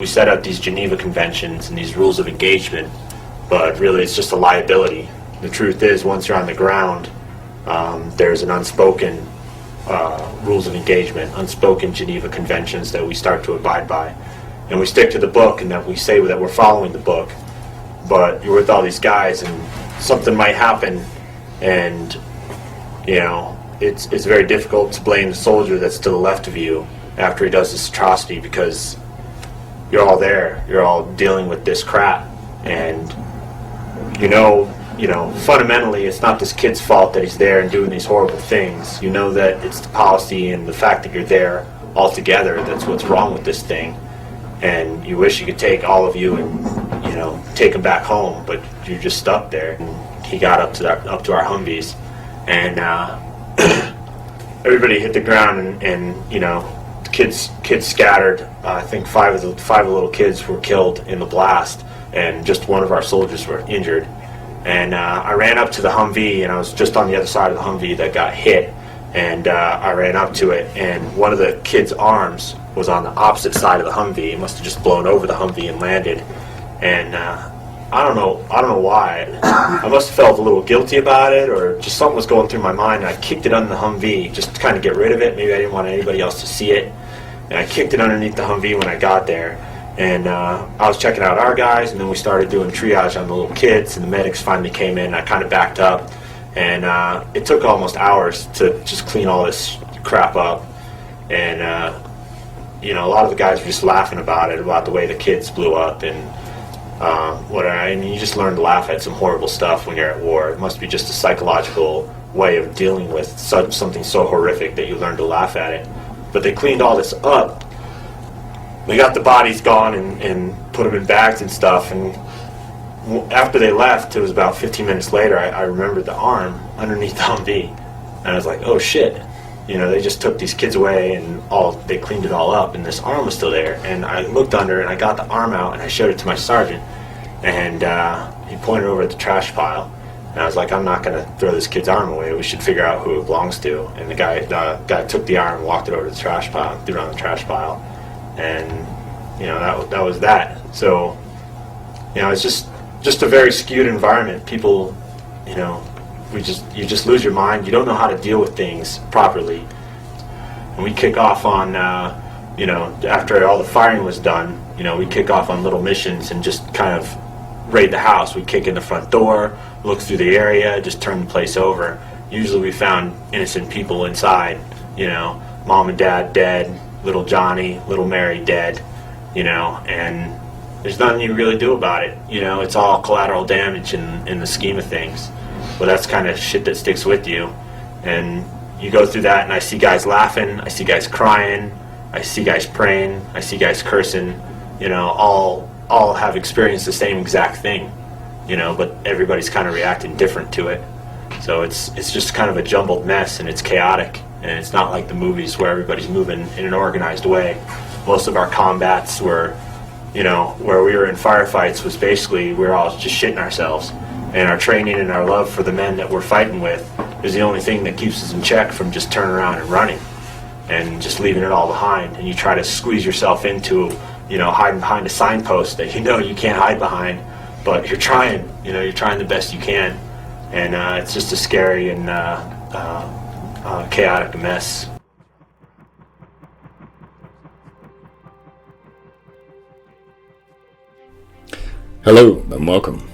We set up these Geneva Conventions and these rules of engagement, but really it's just a liability. The truth is, once you're on the ground, there's an unspoken rules of engagement, unspoken Geneva Conventions that we start to abide by. And we stick to the book, and that we say that we're following the book, but you're with all these guys and something might happen, and it's very difficult to blame the soldier that's to the left of you after he does this atrocity, because you're all there, you're all dealing with this crap, and fundamentally it's not this kid's fault that he's there and doing these horrible things. You know that it's the policy and the fact that you're there all together that's what's wrong with this thing, and you wish you could take all of you and take them back home, but you're just stuck there. And he got up to our Humvees, and everybody hit the ground, and kids scattered. I think five of the little kids were killed in the blast, and just one of our soldiers were injured. And I ran up to the Humvee, and I was just on the other side of the Humvee that got hit, and I ran up to it, and one of the kids' arms was on the opposite side of the Humvee. It must have just blown over the Humvee and landed. And I don't know why. I must have felt a little guilty about it, or just something was going through my mind. And I kicked it under the Humvee just to kind of get rid of it. Maybe I didn't want anybody else to see it. And I kicked it underneath the Humvee when I got there. And I was checking out our guys, and then we started doing triage on the little kids, and the medics finally came in, and I kind of backed up. And it took almost hours to just clean all this crap up. And, a lot of the guys were just laughing about it, about the way the kids blew up, and whatever. And you just learn to laugh at some horrible stuff when you're at war. It must be just a psychological way of dealing with something so horrific that you learn to laugh at it. But they cleaned all this up. They got the bodies gone and put them in bags and stuff. And after they left, it was about 15 minutes later, I remembered the arm underneath the Humvee. And I was like, oh shit. They just took these kids away, and they cleaned it all up, and this arm was still there. And I looked under, and I got the arm out, and I showed it to my sergeant. And he pointed over at the trash pile. And I was like, I'm not going to throw this kid's arm away. We should figure out who it belongs to. And the guy took the arm and walked it over to the trash pile, threw it on the trash pile. And, that was that. So, it's just a very skewed environment. People, you just lose your mind. You don't know how to deal with things properly. And we kick off on, after all the firing was done, we kick off on little missions and just kind of raid the house. We kick in the front door, look through the area, just turn the place over. Usually we found innocent people inside, mom and dad dead, little Johnny, little Mary dead, and there's nothing you can really do about it. It's all collateral damage in the scheme of things. But that's kind of shit that sticks with you. And you go through that, and I see guys laughing, I see guys crying, I see guys praying, I see guys cursing, all have experienced the same exact thing, but everybody's kind of reacting different to it. So it's just kind of a jumbled mess, and it's chaotic, and it's not like the movies where everybody's moving in an organized way. Most of our combats were, where we were in firefights was basically we were all just shitting ourselves. And our training and our love for the men that we're fighting with is the only thing that keeps us in check from just turning around and running and just leaving it all behind. And you try to squeeze yourself into, hiding behind a signpost that you can't hide behind, but you're trying, you're trying the best you can. And it's just a scary and chaotic mess. Hello and welcome.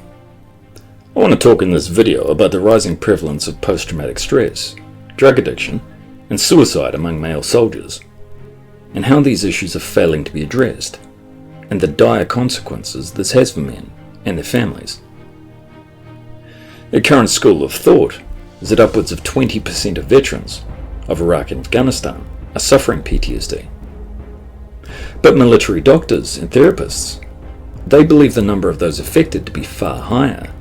I want to talk in this video about the rising prevalence of post-traumatic stress, drug addiction, and suicide among male soldiers, and how these issues are failing to be addressed, and the dire consequences this has for men and their families. The current school of thought is that upwards of 20% of veterans of Iraq and Afghanistan are suffering PTSD. But military doctors and therapists, they believe the number of those affected to be far higher.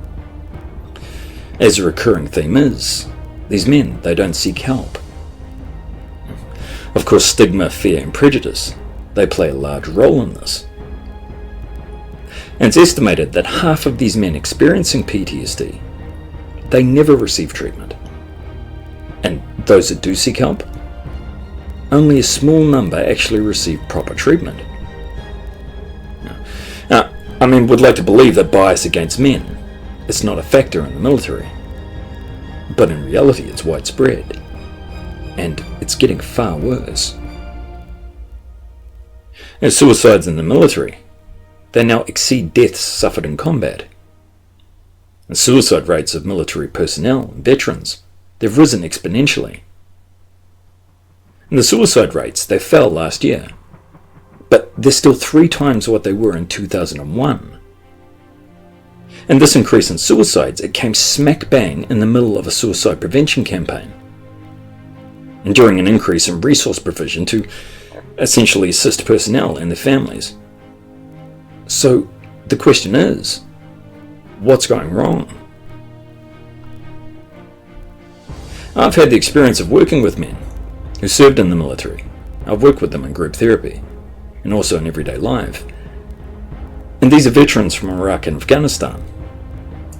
As a recurring theme is, these men, they don't seek help. Of course, stigma, fear and prejudice, they play a large role in this. And it's estimated that half of these men experiencing PTSD, they never receive treatment. And those that do seek help, only a small number actually receive proper treatment. Would like to believe that bias against men is not a factor in the military, but in reality it's widespread, and it's getting far worse. Suicides in the military, they now exceed deaths suffered in combat. The suicide rates of military personnel and veterans, they've risen exponentially. And the suicide rates, they fell last year, but they're still 3 times what they were in 2001. And this increase in suicides, it came smack bang in the middle of a suicide prevention campaign, and during an increase in resource provision to essentially assist personnel and their families. So the question is, what's going wrong? I've had the experience of working with men who served in the military. I've worked with them in group therapy and also in everyday life. And these are veterans from Iraq and Afghanistan.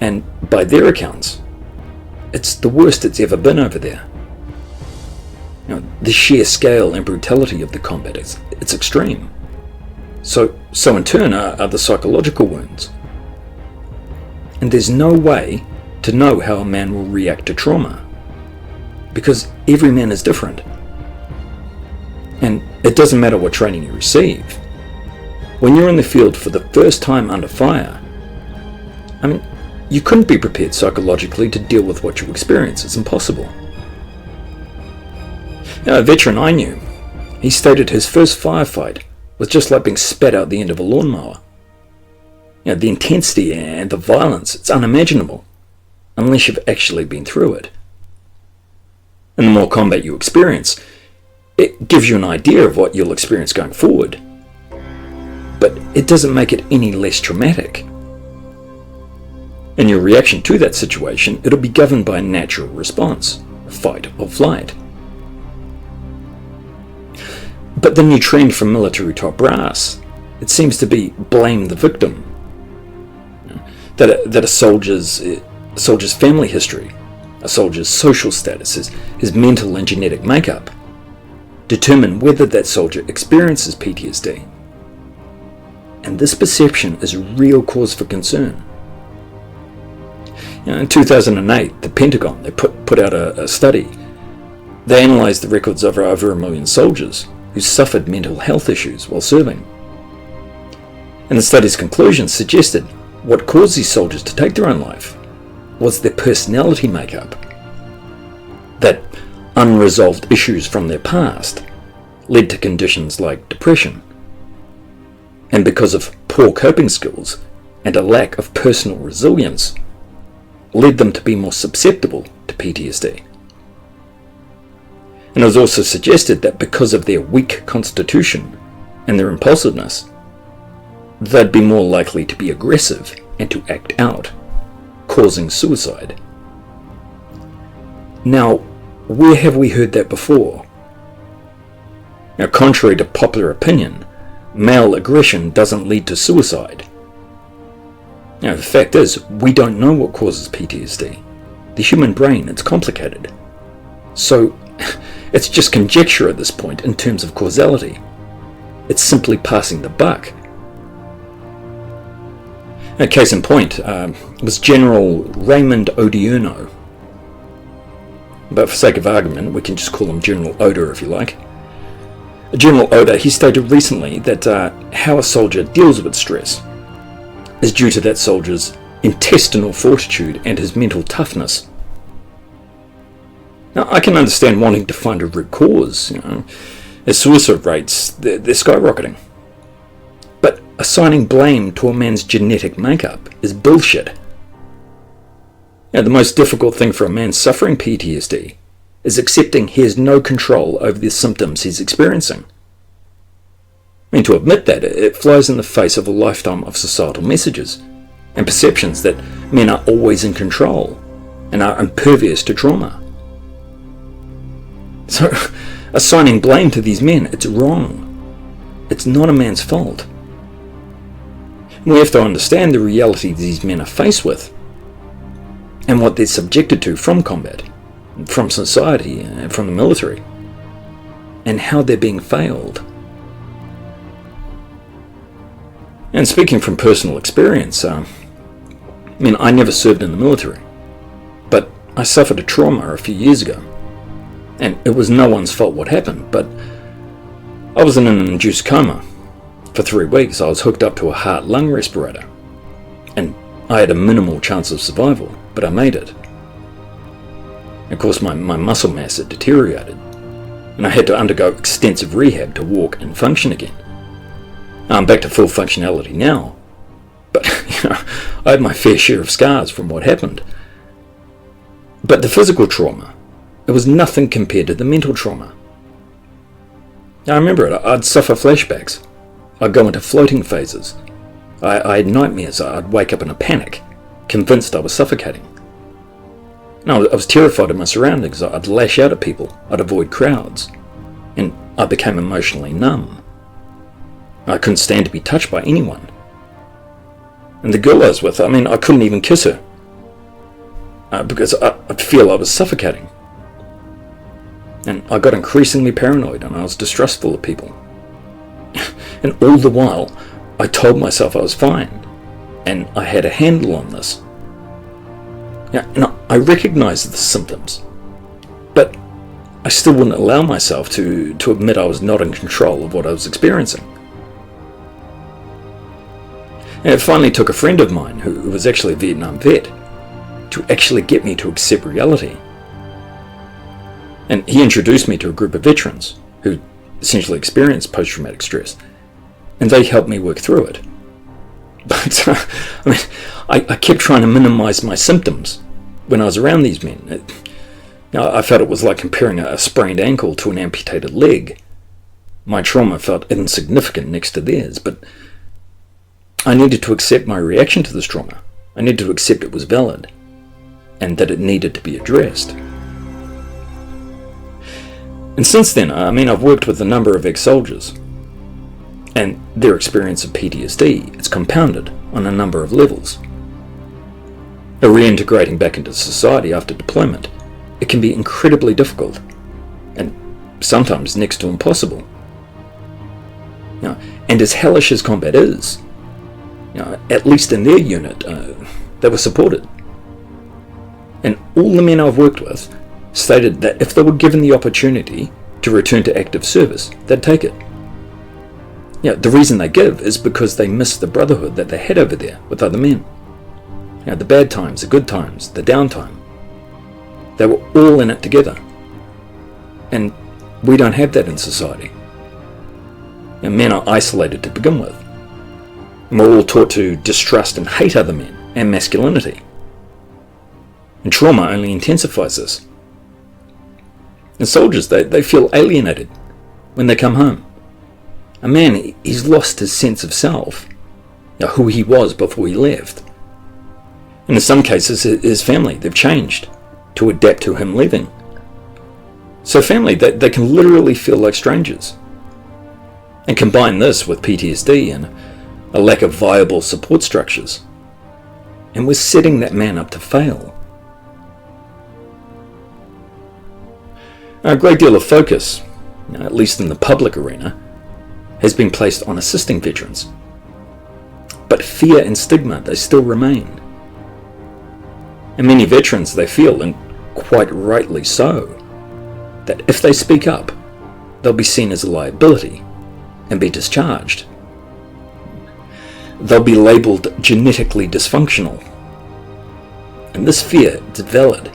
And by their accounts, it's the worst it's ever been over there. The sheer scale and brutality of the combat, it's extreme. So in turn are the psychological wounds. And there's no way to know how a man will react to trauma, because every man is different. And it doesn't matter what training you receive. When you're in the field for the first time under fire, you couldn't be prepared psychologically to deal with what you experience. It's impossible. A veteran I knew, he stated his first firefight was just like being spat out the end of a lawnmower. The intensity and the violence, it's unimaginable unless you've actually been through it. And the more combat you experience, it gives you an idea of what you'll experience going forward. But it doesn't make it any less traumatic. And your reaction to that situation, it'll be governed by a natural response, fight or flight. But the new trend from military top brass, it seems to be blame the victim. That a soldier's family history, a soldier's social status, his mental and genetic makeup, determine whether that soldier experiences PTSD. And this perception is a real cause for concern. In 2008, the Pentagon, they put out a study. They analysed the records of over 1 million soldiers who suffered mental health issues while serving. And the study's conclusions suggested what caused these soldiers to take their own life was their personality makeup. That unresolved issues from their past led to conditions like depression. And because of poor coping skills and a lack of personal resilience, led them to be more susceptible to PTSD. And it was also suggested that because of their weak constitution and their impulsiveness, they'd be more likely to be aggressive and to act out, causing suicide. Now, where have we heard that before? Now, contrary to popular opinion, male aggression doesn't lead to suicide. Now, the fact is, we don't know what causes PTSD. The human brain, it's complicated. So, it's just conjecture at this point in terms of causality. It's simply passing the buck. A case in point was General Raymond Odierno. But for sake of argument, we can just call him General Oder if you like. General Oder, he stated recently that how a soldier deals with stress is due to that soldier's intestinal fortitude and his mental toughness. Now, I can understand wanting to find a root cause, as suicide rates, they're skyrocketing. But assigning blame to a man's genetic makeup is bullshit. The most difficult thing for a man suffering PTSD is accepting he has no control over the symptoms he's experiencing. To admit that, it flies in the face of a lifetime of societal messages and perceptions that men are always in control and are impervious to trauma. So, assigning blame to these men, it's wrong. It's not a man's fault. We have to understand the reality these men are faced with and what they're subjected to from combat, from society, and from the military, and how they're being failed. And speaking from personal experience, I never served in the military, but I suffered a trauma a few years ago. And it was no one's fault what happened, but I was in an induced coma. For 3 weeks, I was hooked up to a heart-lung respirator, and I had a minimal chance of survival, but I made it. Of course, my muscle mass had deteriorated, and I had to undergo extensive rehab to walk and function again. I'm back to full functionality now, but I had my fair share of scars from what happened. But the physical trauma, it was nothing compared to the mental trauma. I remember it. I'd suffer flashbacks. I'd go into floating phases. I had nightmares. I'd wake up in a panic, convinced I was suffocating. I was terrified of my surroundings. I'd lash out at people. I'd avoid crowds. And I became emotionally numb. I couldn't stand to be touched by anyone. And the girl I was with, I couldn't even kiss her. Because I'd feel I was suffocating. And I got increasingly paranoid, and I was distrustful of people. And all the while, I told myself I was fine, and I had a handle on this. And I recognized the symptoms, but I still wouldn't allow myself to admit I was not in control of what I was experiencing. And it finally took a friend of mine, who was actually a Vietnam vet, to actually get me to accept reality. And he introduced me to a group of veterans who essentially experienced post-traumatic stress, and they helped me work through it. But I kept trying to minimize my symptoms when I was around these men. I felt it was like comparing a sprained ankle to an amputated leg. My trauma felt insignificant next to theirs, but I needed to accept my reaction to this trauma. I needed to accept it was valid, and that it needed to be addressed. And since then, I've worked with a number of ex-soldiers, and their experience of PTSD, it's compounded on a number of levels. Reintegrating back into society after deployment, it can be incredibly difficult, and sometimes next to impossible. And as hellish as combat is, at least in their unit, they were supported. And all the men I've worked with stated that if they were given the opportunity to return to active service, they'd take it. The reason they give is because they miss the brotherhood that they had over there with other men. The bad times, the good times, the downtime. They were all in it together. And we don't have that in society. Men are isolated to begin with. And we're all taught to distrust and hate other men and masculinity. And trauma only intensifies this. And soldiers, they feel alienated when they come home. A man, he's lost his sense of self, who he was before he left. And in some cases, his family, they've changed to adapt to him leaving. So family, they can literally feel like strangers. And combine this with PTSD and a lack of viable support structures, and we're setting that man up to fail. A great deal of focus, at least in the public arena, has been placed on assisting veterans. But fear and stigma, they still remain. And many veterans, they feel, and quite rightly so, that if they speak up, they'll be seen as a liability and be discharged. They'll be labelled genetically dysfunctional. And this fear is valid.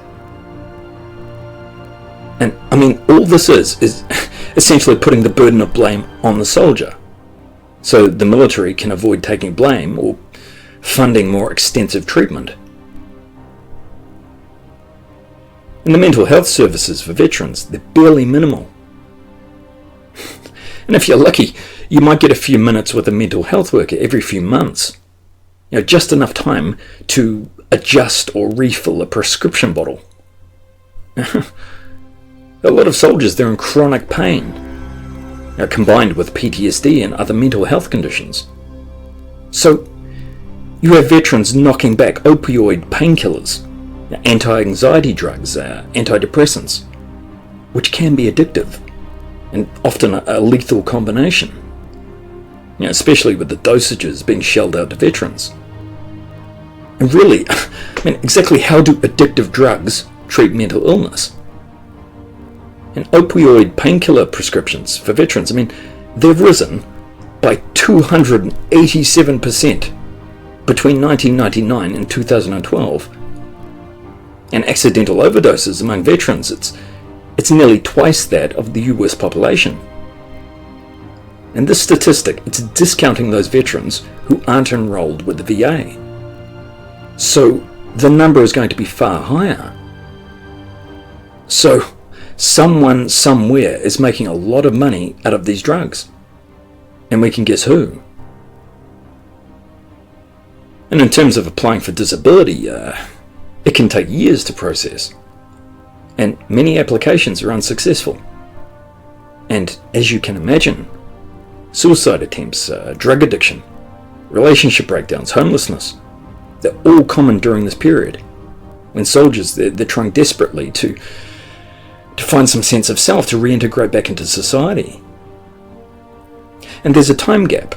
And all this is essentially putting the burden of blame on the soldier, so the military can avoid taking blame or funding more extensive treatment. And the mental health services for veterans, they're barely minimal. And if you're lucky, you might get a few minutes with a mental health worker every few months. Just enough time to adjust or refill a prescription bottle. A lot of soldiers, they're in chronic pain, combined with PTSD and other mental health conditions. So, you have veterans knocking back opioid painkillers, anti-anxiety drugs, antidepressants, which can be addictive, and often a lethal combination. especially with the dosages being shelled out to veterans. And really, exactly how do addictive drugs treat mental illness? And opioid painkiller prescriptions for veterans, they've risen by 287% between 1999 and 2012. And accidental overdoses among veterans, it's nearly twice that of the US population. And this statistic, it's discounting those veterans who aren't enrolled with the VA. So the number is going to be far higher. So someone somewhere is making a lot of money out of these drugs. And we can guess who. And in terms of applying for disability, it can take years to process. And many applications are unsuccessful. And as you can imagine, suicide attempts, drug addiction, relationship breakdowns, homelessness, they're all common during this period, when soldiers, they're trying desperately to find some sense of self, to reintegrate back into society. And there's a time gap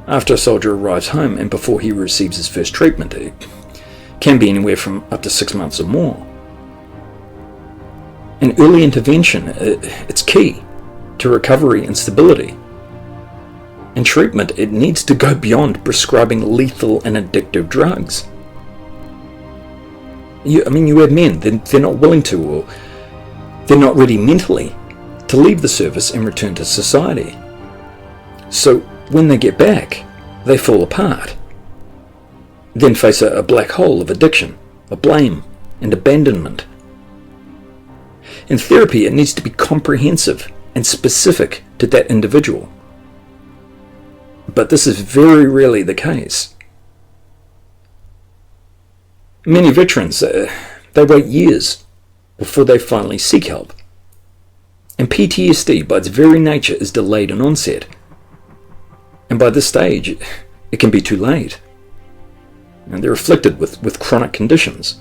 after a soldier arrives home and before he receives his first treatment. It can be anywhere from up to 6 months or more. And early intervention, it's key to recovery and stability. And treatment, it needs to go beyond prescribing lethal and addictive drugs. You have men, they're not willing to, or they're not ready mentally to leave the service and return to society. So when they get back, they fall apart, then face a black hole of addiction, of blame and abandonment. In therapy, it needs to be comprehensive and specific to that individual. But this is very rarely the case. Many veterans, they wait years before they finally seek help. And PTSD, by its very nature, is delayed in onset. And by this stage, it can be too late. And they're afflicted with chronic conditions.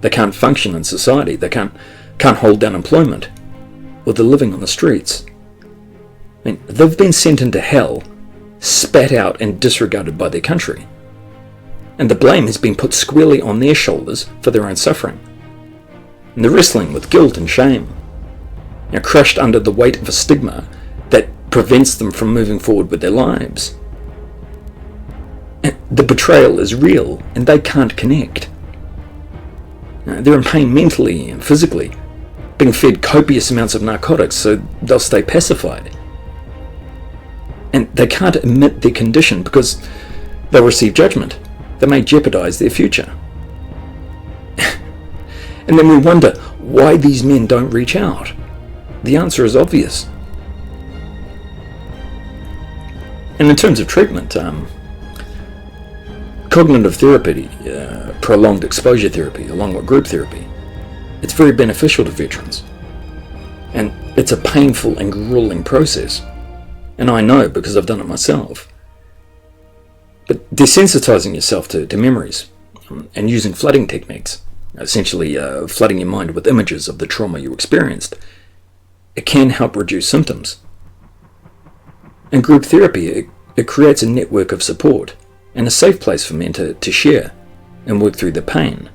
They can't function in society. They can't hold down employment. Or they're living on the streets. They've been sent into hell, spat out and disregarded by their country. And the blame has been put squarely on their shoulders for their own suffering. And they're wrestling with guilt and shame, crushed under the weight of a stigma that prevents them from moving forward with their lives. And the betrayal is real, and they can't connect. They're in pain mentally and physically, being fed copious amounts of narcotics so they'll stay pacified. And they can't admit their condition because they'll receive judgment that may jeopardize their future. And then we wonder why these men don't reach out. The answer is obvious. And in terms of treatment, cognitive therapy, prolonged exposure therapy, along with group therapy, it's very beneficial to veterans. And it's a painful and grueling process. And I know because I've done it myself. But desensitizing yourself to memories and using flooding techniques, essentially flooding your mind with images of the trauma you experienced, it can help reduce symptoms. And group therapy, it creates a network of support and a safe place for men to share and work through the pain.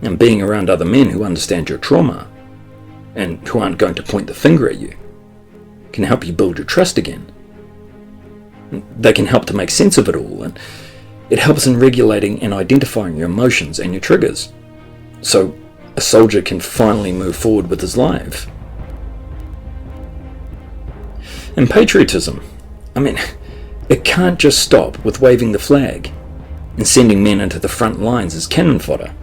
And being around other men who understand your trauma and who aren't going to point the finger at you can help you build your trust again. They can help to make sense of it all, and it helps in regulating and identifying your emotions and your triggers, so a soldier can finally move forward with his life. And patriotism, it can't just stop with waving the flag and sending men into the front lines as cannon fodder.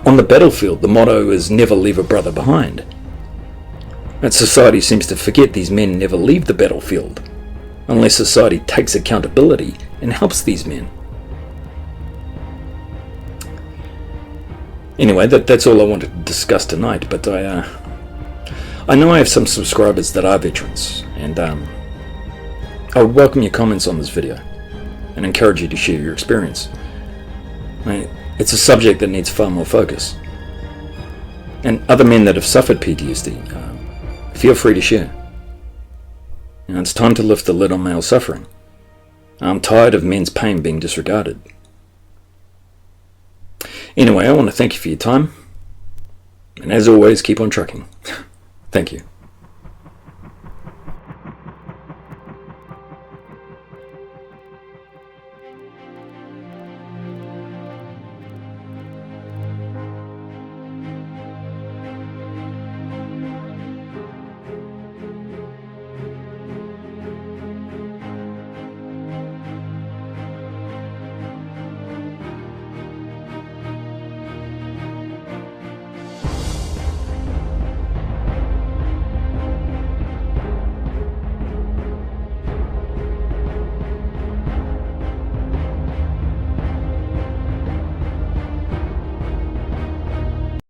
On the battlefield, the motto is never leave a brother behind. And society seems to forget these men never leave the battlefield unless society takes accountability and helps these men. Anyway, that's all I wanted to discuss tonight, but I know I have some subscribers that are veterans, and I would welcome your comments on this video and encourage you to share your experience. It's a subject that needs far more focus. And other men that have suffered PTSD, feel free to share. It's time to lift the lid on male suffering. I'm tired of men's pain being disregarded. Anyway, I want to thank you for your time. And as always, keep on trucking. Thank you.